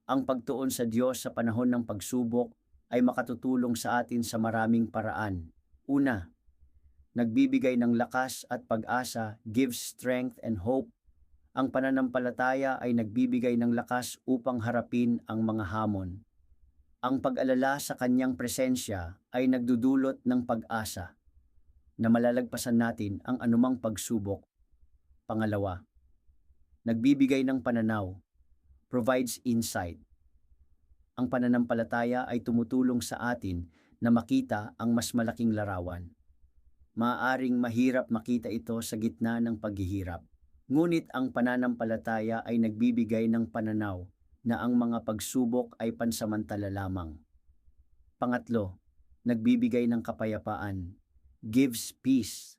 Ang pagtuon sa Diyos sa panahon ng pagsubok ay makatutulong sa atin sa maraming paraan. Una, nagbibigay ng lakas at pag-asa, gives strength and hope. Ang pananampalataya ay nagbibigay ng lakas upang harapin ang mga hamon. Ang pag-alala sa kanyang presensya ay nagdudulot ng pag-asa na malalagpasan natin ang anumang pagsubok. Pangalawa, nagbibigay ng pananaw, provides insight. Ang pananampalataya ay tumutulong sa atin na makita ang mas malaking larawan. Maaaring mahirap makita ito sa gitna ng paghihirap. Ngunit ang pananampalataya ay nagbibigay ng pananaw na ang mga pagsubok ay pansamantala lamang. Pangatlo, nagbibigay ng kapayapaan, gives peace.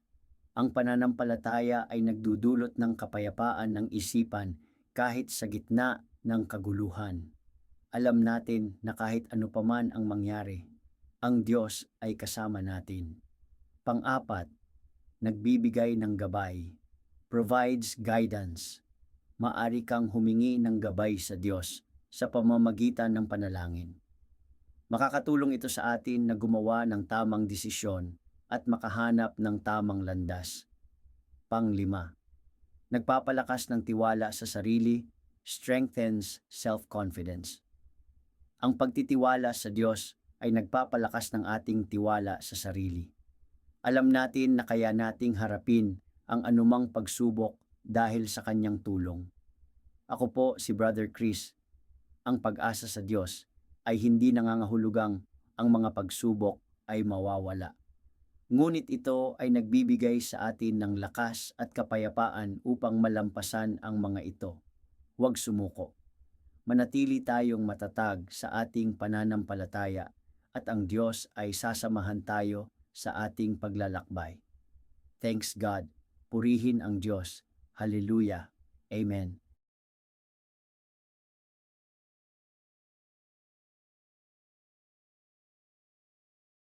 Ang pananampalataya ay nagdudulot ng kapayapaan ng isipan kahit sa gitna ng kaguluhan. Alam natin na kahit ano paman ang mangyari, ang Diyos ay kasama natin. Pang-apat, nagbibigay ng gabay, provides guidance. Maari kang humingi ng gabay sa Diyos sa pamamagitan ng panalangin. Makakatulong ito sa atin na gumawa ng tamang desisyon at makahanap ng tamang landas. Pang-lima, nagpapalakas ng tiwala sa sarili, strengthens self-confidence. Ang pagtitiwala sa Diyos ay nagpapalakas ng ating tiwala sa sarili. Alam natin na kaya nating harapin ang anumang pagsubok dahil sa kanyang tulong. Ako po si Brother Chris. Ang pag-asa sa Diyos ay hindi nangangahulugang ang mga pagsubok ay mawawala. Ngunit ito ay nagbibigay sa atin ng lakas at kapayapaan upang malampasan ang mga ito. Huwag sumuko. Manatili tayong matatag sa ating pananampalataya at ang Diyos ay sasamahan tayo sa ating paglalakbay. Thanks God. Purihin ang Diyos. Hallelujah. Amen.